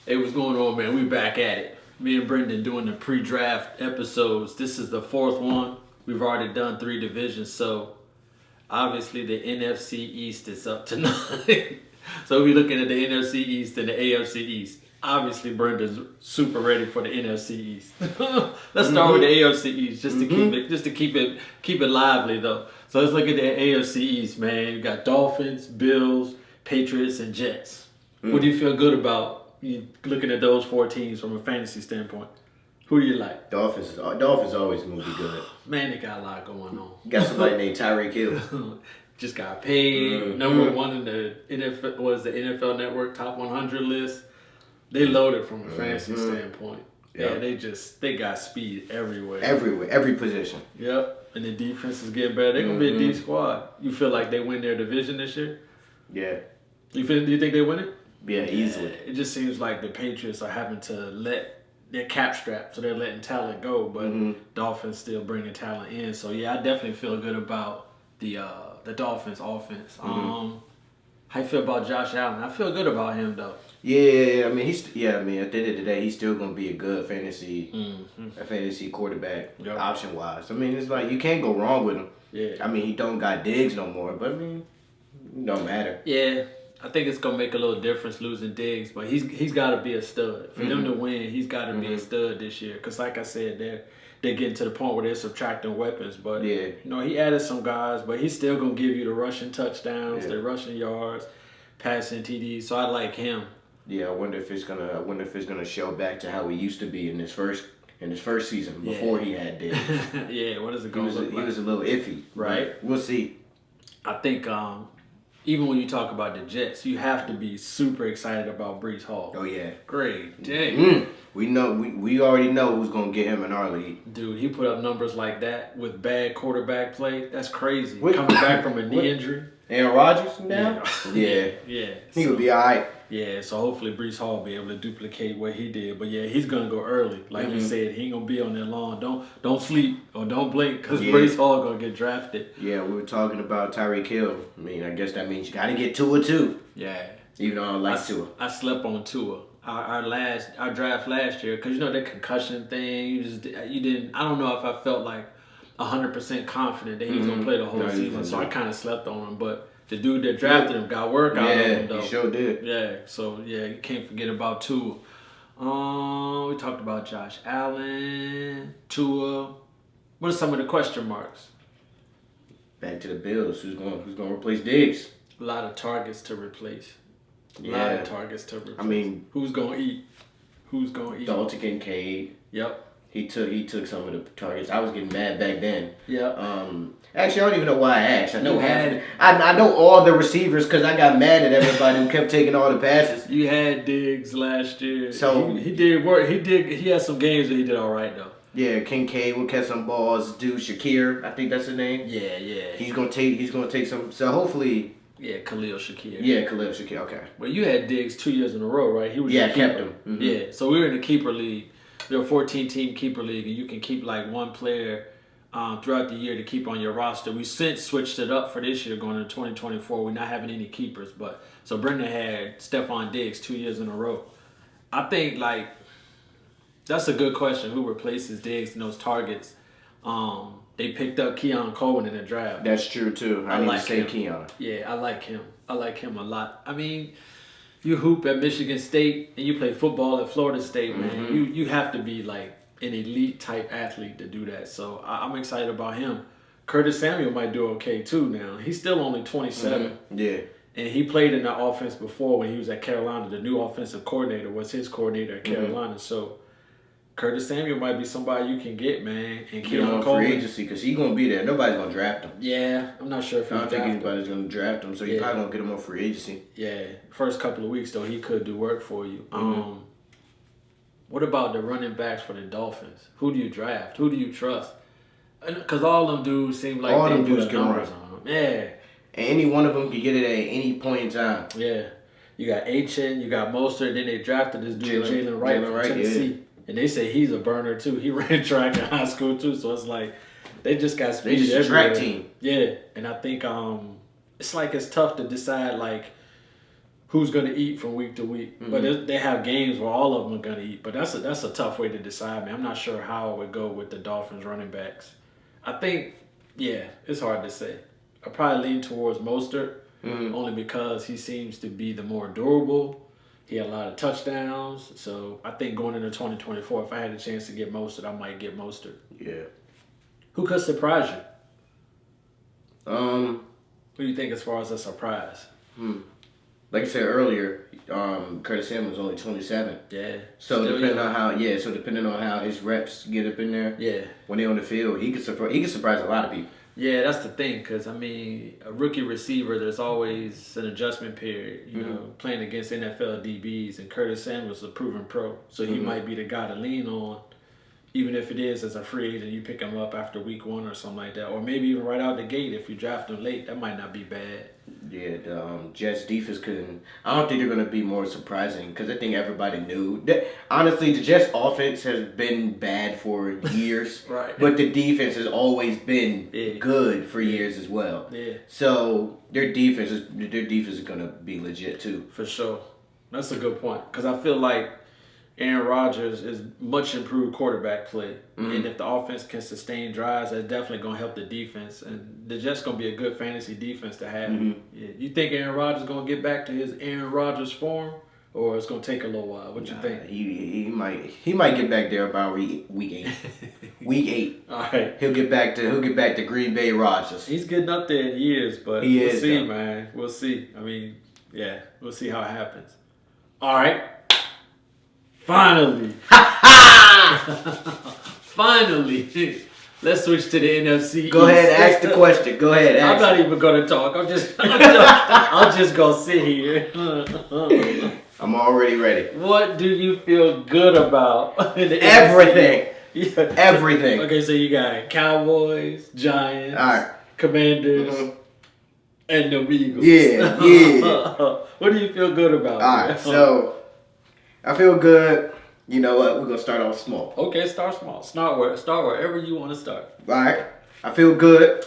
Hey, what's going on, man? We back at it. Me and Brendan doing the pre-draft episodes. This is the fourth one. We've already done 3 divisions, so obviously the NFC East is up tonight. So we're looking at the NFC East and the AFC East. Obviously, Brendan's super ready for the NFC East. Let's start with the AFC East just to keep it lively though. So let's look at the AFC East, man. You got Dolphins, Bills, Patriots, and Jets. What do you feel good about? You looking at those 4 teams from a fantasy standpoint, who do you like? Dolphins always going to be good. Man, they got a lot going on. You got somebody named Tyreek Hill. Just got paid. Number 1 in the NFL was the NFL Network top 100 list. They loaded from a fantasy standpoint. Yep. Yeah, they got speed everywhere. Every position. Yep, and the defense is getting better. They're gonna be a deep squad. You feel like they win their division this year? Yeah. Do you think they win it? Yeah, easily. It just seems like the Patriots are having to let their cap strapped, so they're letting talent go, but Dolphins still bringing talent in. So yeah, I definitely feel good about the Dolphins offense. How you feel about Josh Allen? I feel good about him though. Yeah, I mean at the end of the day, he's still gonna be a good fantasy quarterback option wise. I mean, it's like you can't go wrong with him. Yeah. I mean, he don't got Diggs no more, but I mean, it don't matter. Yeah. I think it's gonna make a little difference losing Diggs, but he's got to be a stud for them to win. He's got to be a stud this year, because like I said, they're getting to the point where they're subtracting weapons. But he added some guys, but he's still gonna give you the rushing touchdowns, the rushing yards, passing TDs. So I like him. Yeah, I wonder if it's gonna show back to how he used to be in his first season before he had Diggs. Yeah, what is it gonna look like? He was a little iffy, right? We'll see. I think. Even when you talk about the Jets, you have to be super excited about Breece Hall. Oh yeah, great day. We know we already know who's gonna get him in our league. Dude, he put up numbers like that with bad quarterback play. That's crazy. Coming back from a knee injury. Aaron Rodgers now? Yeah. He would be all right. Yeah, so hopefully Breece Hall will be able to duplicate what he did. But yeah, he's gonna go early. Like you said, he ain't gonna be on there long. Don't sleep or don't blink, because Breece Hall gonna get drafted. Yeah, we were talking about Tyreek Hill. I mean, I guess that means you gotta get Tua too. Yeah. Even though I like Tua. I slept on Tua. Our draft last year, because that concussion thing, you didn't. I don't know if I felt like 100% confident that he was gonna play the whole season, so I kind of slept on him. But the dude that drafted him got work out of him though. He sure did. Yeah, so you can't forget about Tua. We talked about Josh Allen, Tua. What are some of the question marks? Back to the Bills. Who's gonna replace Diggs? A lot of targets to replace. I mean, who's gonna eat? Dalton Kincaid. Yep. He took some of the targets. I was getting mad back then. Yeah. Actually, I don't even know why I asked. I know I know all the receivers because I got mad at everybody who kept taking all the passes. You had Diggs last year. So he did work. He had some games that he did all right though. Yeah, Kincaid will catch some balls. Dude, Shakir, I think that's his name. Yeah. He's gonna take some. So hopefully. Yeah, Khalil Shakir. Yeah, Khalil Shakir. Okay. Well, you had Diggs 2 years in a row, right? He was I kept him. Mm-hmm. Yeah, so we were in a keeper league. We were a 14-team keeper league, and you can keep like one player throughout the year to keep on your roster. We since switched it up for this year, going into 2024. We're not having any keepers, but so Brendan had Stephon Diggs 2 years in a row. I think like that's a good question. Who replaces Diggs in those targets? They picked up Keon Coleman in the draft. That's true too. I need to say Keon. Yeah, I like him. I like him a lot. I mean, you hoop at Michigan State and you play football at Florida State, man. You have to be like an elite type athlete to do that. So I'm excited about him. Curtis Samuel might do okay too now. He's still only 27. Yeah. And he played in that offense before when he was at Carolina. The new offensive coordinator was his coordinator at Carolina. So Curtis Samuel might be somebody you can get, man. And Keon Coleman, free agency, because he's going to be there. Nobody's going to draft him. Yeah, I'm not sure if I don't think anybody's going to draft him, so you're probably going to get him on free agency. Yeah, first couple of weeks, though, he could do work for you. What about the running backs for the Dolphins? Who do you draft? Who do you trust? Because all them dudes seem like all they them dudes can run. Yeah. And any one of them can get it at any point in time. Yeah. You got Achin, you got Mostert, then they drafted this dude, Jalen Wright from Tennessee. Yeah. And they say he's a burner too. He ran track in high school too, so it's like they just got speed everywhere. They just a track team. Yeah, and I think it's like it's tough to decide like who's going to eat from week to week. Mm-hmm. But they have games where all of them are going to eat. But that's a tough way to decide, man. I'm not sure how it would go with the Dolphins running backs. I think, yeah, it's hard to say. I probably lean towards Mostert, only because he seems to be the more durable. He had a lot of touchdowns. So I think going into 2024, if I had a chance to get Mostert, I might get Mostert. Yeah. Who could surprise you? Who do you think as far as a surprise? Like I said earlier, Curtis Samuel was only 27. Yeah. So depending on how his reps get up in there, when they're on the field, he could surprise a lot of people. Yeah, that's the thing, because, I mean, a rookie receiver, there's always an adjustment period, you know, playing against NFL DBs, and Curtis Samuel's a proven pro, so he might be the guy to lean on, even if it is as a free agent, you pick him up after week 1 or something like that, or maybe even right out the gate if you draft him late, that might not be bad. Yeah, the Jets defense I don't think they're going to be more surprising because I think everybody knew. Honestly, the Jets offense has been bad for years. Right. But the defense has always been good for years as well. Yeah. So their defense is going to be legit too. For sure. That's a good point because I feel like Aaron Rodgers is much improved quarterback play. And if the offense can sustain drives, that's definitely going to help the defense. And the Jets going to be a good fantasy defense to have. Yeah. You think Aaron Rodgers is going to get back to his Aaron Rodgers form? Or it's going to take a little while? What you think? He might get back there about week 8. Week 8. All right. He'll get back to Green Bay Rodgers. He's getting up there in years, but we'll see, man. We'll see. I mean, yeah, we'll see how it happens. All right. Finally. Finally. Let's switch to the NFC. Go ahead, ask the question. Go ahead, ask. I'm not even going to talk. I'll just go sit here. I'm already ready. What do you feel good about in the Everything. NFC? Everything. Okay, so you got Cowboys, Giants, all right, Commanders, and the Eagles. Yeah. What do you feel good about? All right, so I feel good. You know what? We're going to start off small. Okay, start small. Start wherever you want to start. All right. I feel good.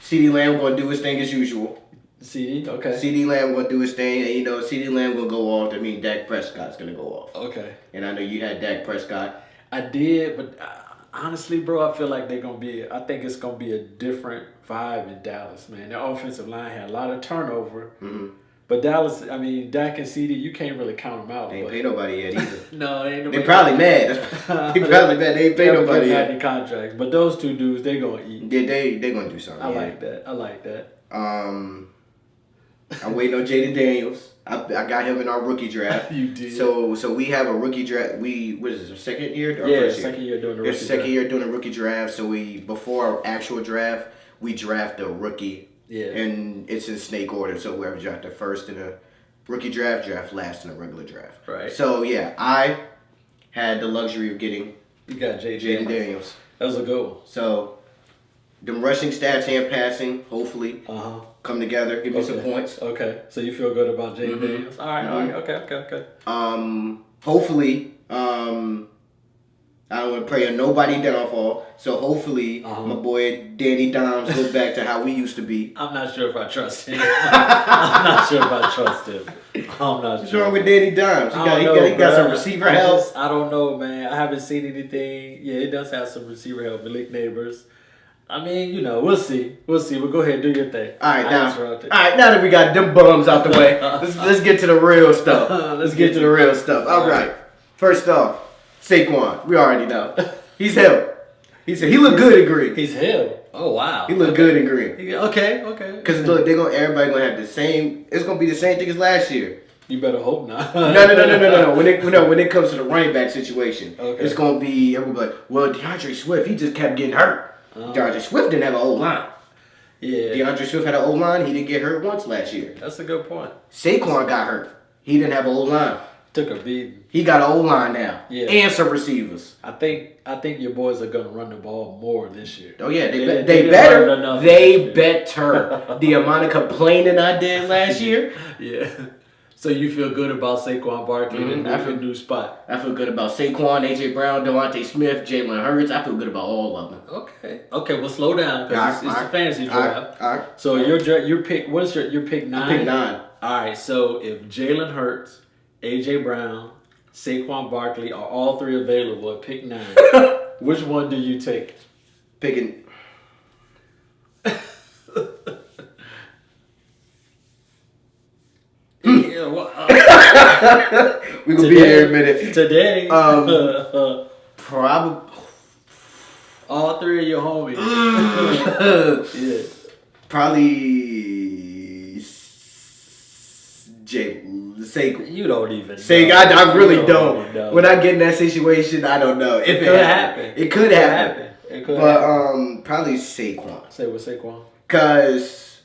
CeeDee Lamb going to do his thing as usual. CeeDee, okay. CeeDee Lamb going to do his thing. And, CeeDee Lamb going to go off. I mean, Dak Prescott's going to go off. Okay. And I know you had Dak Prescott. I did, but honestly, bro, I feel like I think it's going to be a different vibe in Dallas, man. Their offensive line had a lot of turnover. But Dallas, I mean, Dak and CeeDee, you can't really count them out. They ain't pay nobody yet either. No, they ain't nobody. They probably mad. They probably mad. They ain't pay nobody yet. The contracts, but those two dudes, they gonna eat. Yeah, they gonna do something. I like that. I'm waiting on Jaden Daniels. I got him in our rookie draft. You did. So we have a rookie draft. What is it? Second year? Second year doing the rookie draft. Second year doing a rookie draft. So before our actual draft, we draft a rookie. Yeah. And it's in snake order. So whoever drafted first in a rookie draft last in a regular draft. Right. So yeah, I had the luxury of getting You got Jaden Daniels. That was a good one. So the rushing stats and passing, hopefully, come together. Give me some points. Okay. So you feel good about Jaden Daniels? All right. Okay. Hopefully, I don't want to pray on nobody downfall. So hopefully, my boy Danny Dimes goes back to how we used to be. I'm not sure if I trust him. I'm not sure if I trust him. I'm not What's sure. wrong with Danny Dimes? He got some receiver help. I don't know, man. I haven't seen anything. Yeah, it does have some receiver help. Malik Neighbors. I mean, we'll see. We'll go ahead, do your thing. All right, now that we got them bums out the way, let's get to the real stuff. Let's get to the real stuff. All right. First off, Saquon. We already know. He's him. He look good in green. He's him. Oh wow. He look good in green. Okay. Because look, everybody gonna have the same. It's gonna be the same thing as last year. You better hope not. No. When it comes to the running back situation, it's gonna be everybody like, well, DeAndre Swift, he just kept getting hurt. DeAndre Swift didn't have an O-line. Yeah. DeAndre Swift had an O-line. He didn't get hurt once last year. That's a good point. Saquon got hurt. He didn't have an O-line. Took a beating. He got an O-line now. Yeah. And some receivers. I think your boys are gonna run the ball more this year. Oh yeah, they better. They better. The amount of complaining I did last year. Yeah. So you feel good about Saquon Barkley in a new spot? I feel good about Saquon, A.J. Brown, Devontae Smith, Jalen Hurts. I feel good about all of them. Okay. Well, slow down because it's a fantasy draft. All right. So your pick. What is your pick 9? I pick 9. All right, so if Jalen Hurts, AJ Brown, Saquon Barkley are all three available at pick 9, which one do you take? Picking. Yeah, well, We're gonna be here in a minute. Today, Probably. all three of your homies. Yeah. Probably Saquon. You don't even know. I really You don't. even know. When I get in that situation, I don't know. If It could happen. It could happen. It could But happen. probably Saquon. Say with Saquon. Because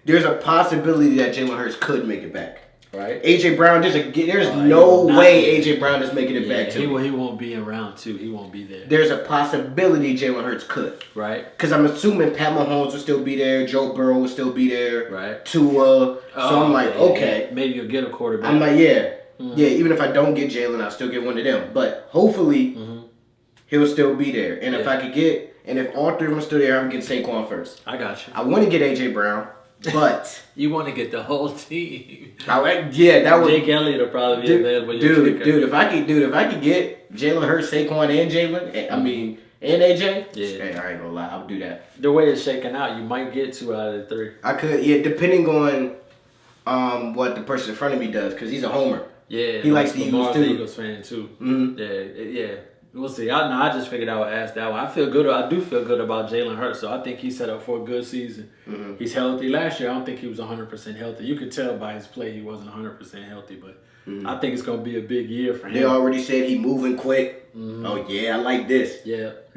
there's a possibility that Jalen Hurts could make it back. Right. AJ Brown, there's he no will not way be. AJ Brown is making it back to he me. won't be in round 2. He won't be there. There's a possibility Jalen Hurts could. Right. Because I'm assuming Pat Mahomes will still be there, Joe Burrow will still be there, Right. Tua. So I'm like, okay. Maybe you'll get a quarterback. I'm like, yeah. Yeah, even if I don't get Jalen, I'll still get one of them. But hopefully, he'll still be there. And if I could get, and if all three of them are still there, I'm getting Saquon first. I got you. I want to get AJ Brown, but You want to get the whole team. that would Jake Elliott will probably be available. Dude, if I could get Jalen Hurts, Saquon, and Jalen, and AJ, hey, I ain't gonna lie, I'll do that. The way it's shaking out, you might get 2 out of the 3. I could, depending on what the person in front of me does, because he's a homer. Yeah, He likes the Eagles, too. Eagles fan too. Yeah. We'll see. I just figured I would ask that one. I do feel good about Jalen Hurts, so I think he's set up for a good season. He's healthy. Last year, I don't think he was 100% healthy. You could tell by his play he wasn't 100% healthy, but I think it's going to be a big year for him. They already said he moving quick. Oh, yeah, I like this. Yep.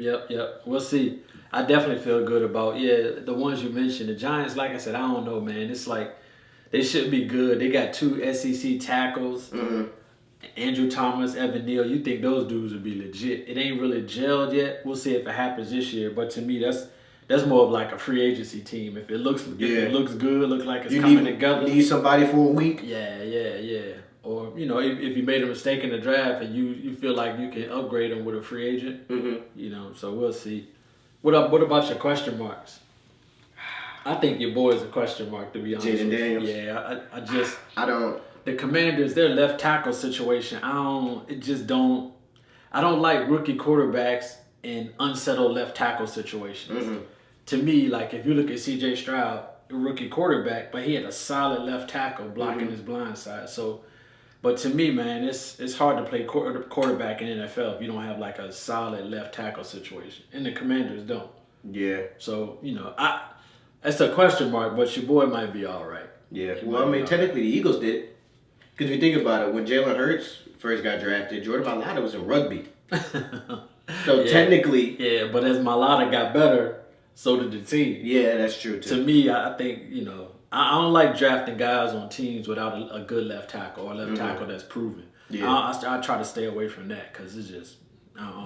We'll see. I definitely feel good about, the ones you mentioned. The Giants, like I said, I don't know, man. It's like they should be good. They got 2 SEC tackles. Andrew Thomas, Evan Neal, you think those dudes would be legit. It ain't really gelled yet. We'll see if it happens this year. But to me, that's more of like a free agency team. If it looks good, looks like it's coming together. You need somebody for a week? Yeah. Or, if you made a mistake in the draft and you feel like you can upgrade them with a free agent, so we'll see. What about your question marks? I think your boy is a question mark, to be honest. Jaden Daniels? Yeah, I don't. The Commanders, their left tackle situation, I don't like rookie quarterbacks in unsettled left tackle situations. To me, like if you look at C.J. Stroud, a rookie quarterback, but he had a solid left tackle blocking his blind side. So, but to me, man, it's hard to play quarterback in NFL if you don't have like a solid left tackle situation, and the Commanders don't. Yeah. So it's a question mark, but your boy might be all right. Yeah. Well, technically the Eagles did. Because if you think about it, when Jalen Hurts first got drafted, Jordan Mailata was in rugby. So technically... Yeah, but as Mailata got better, so did the team. Yeah, that's true, too. To me, I think, I don't like drafting guys on teams without a good left tackle or a left tackle that's proven. Yeah. I try to stay away from that because it's just...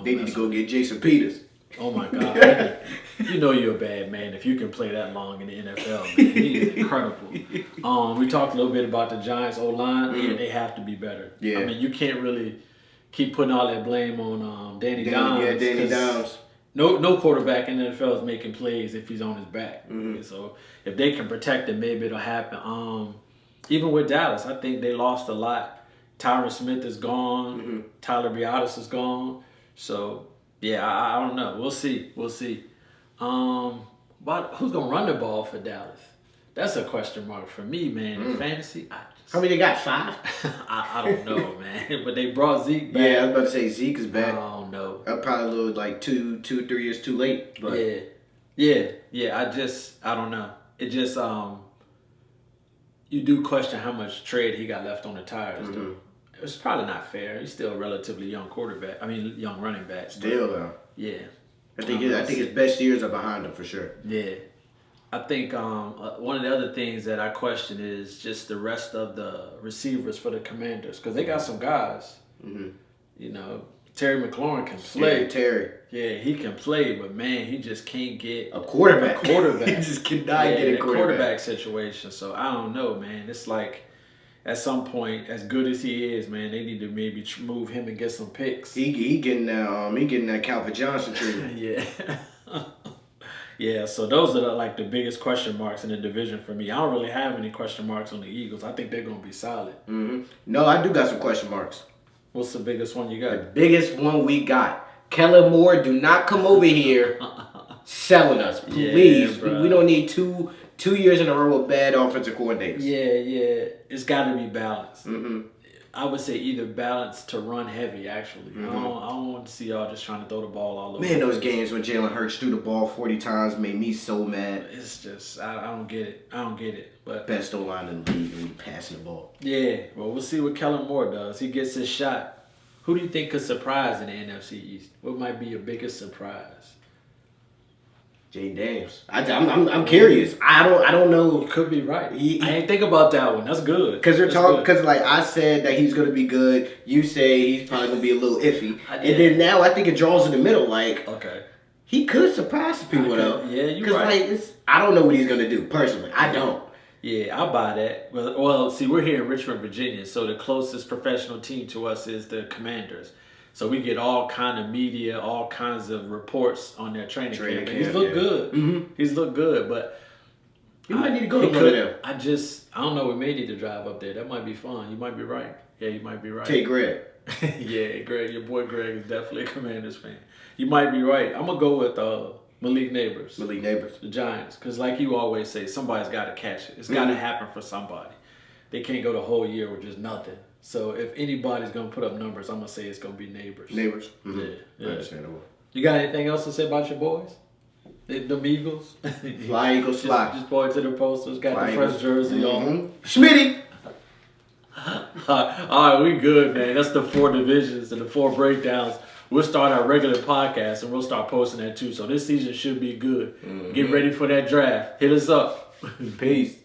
They need to go get Jason Peters. Oh, my God. You're a bad man if you can play that long in the NFL, man. He is incredible. We talked a little bit about the Giants O-line. Yeah, they have to be better. Yeah. I mean, you can't really keep putting all that blame on Danny Dimes. Yeah, Danny Dimes. No quarterback in the NFL is making plays if he's on his back. So if they can protect him, maybe it'll happen. Even with Dallas, I think they lost a lot. Tyron Smith is gone. Tyler Biadasz is gone. So... yeah, I don't know. We'll see. But who's gonna run the ball for Dallas? That's a question mark for me, man. In fantasy, how many they got? 5? I don't know, man. But they brought Zeke back. Yeah, I was about to say Zeke is back. I don't know. Probably a little like 2, 3 years too late. But yeah. I don't know. It just you do question how much tread he got left on the tires. Though. It's probably not fair. He's still a relatively young quarterback. I mean, young running back. Still, though. Yeah. I think his best years are behind him for sure. Yeah. I think one of the other things that I question is just the rest of the receivers for the Commanders. Because they got some guys. Terry McLaurin can play. Yeah, Terry. Yeah, he can play, but man, he just can't get a quarterback. He just cannot get a quarterback situation. So I don't know, man. It's like at some point, as good as he is, man, they need to maybe move him and get some picks. He getting that Calvin Johnson treatment. Yeah. Yeah, so those are like the biggest question marks in the division for me. I don't really have any question marks on the Eagles. I think they're going to be solid. Mm-hmm. No, I do got some question marks. What's the biggest one you got? The biggest one we got. Kellen Moore, do not come over here selling us, please. Yeah, we don't need two years in a row of bad offensive coordinators. Yeah. It's got to be balanced. Mm-hmm. I would say either balanced to run heavy, actually. Mm-hmm. I don't want to see y'all just trying to throw the ball all over. Man, those games when Jalen Hurts threw the ball 40 times made me so mad. It's just, I don't get it. But best O-line in the league when you passing the ball. Yeah, well, we'll see what Kellen Moore does. He gets his shot. Who do you think could surprise in the NFC East? What might be your biggest surprise? Jay Daniels. I'm curious. I don't know. You could be right. I didn't think about that one. That's good. Because they're talking. Because like I said that he's gonna be good. You say he's probably gonna be a little iffy. And then now I think it draws in the middle. Like he could surprise some people though. Yeah, you're right. Because I don't know what he's gonna do personally. I don't. Yeah, I buy that. Well, see, we're here in Richmond, Virginia, so the closest professional team to us is the Commanders. So we get all kind of media, all kinds of reports on their training camp. He's looked good. Mm-hmm. He's looked good, but you might need to go to one of them. I don't know. We may need to drive up there. That might be fun. You might be right. Yeah, you might be right. Take Greg. Yeah, Greg. Your boy Greg is definitely a Commanders fan. You might be right. I'm gonna go with Malik Neighbors. The Giants. Because like you always say, somebody's got to catch it. It's got to happen for somebody. They can't go the whole year with just nothing. So if anybody's going to put up numbers, I'm going to say it's going to be Neighbors. Mm-hmm. Yeah. Understandable. You got anything else to say about your boys? The Eagles? Fly, Eagles, fly. Just point to the posters. Got the fresh jersey on. Schmitty. All right, we good, man. That's the 4 divisions and the 4 breakdowns. We'll start our regular podcast and we'll start posting that too. So this season should be good. Mm-hmm. Get ready for that draft. Hit us up. Peace.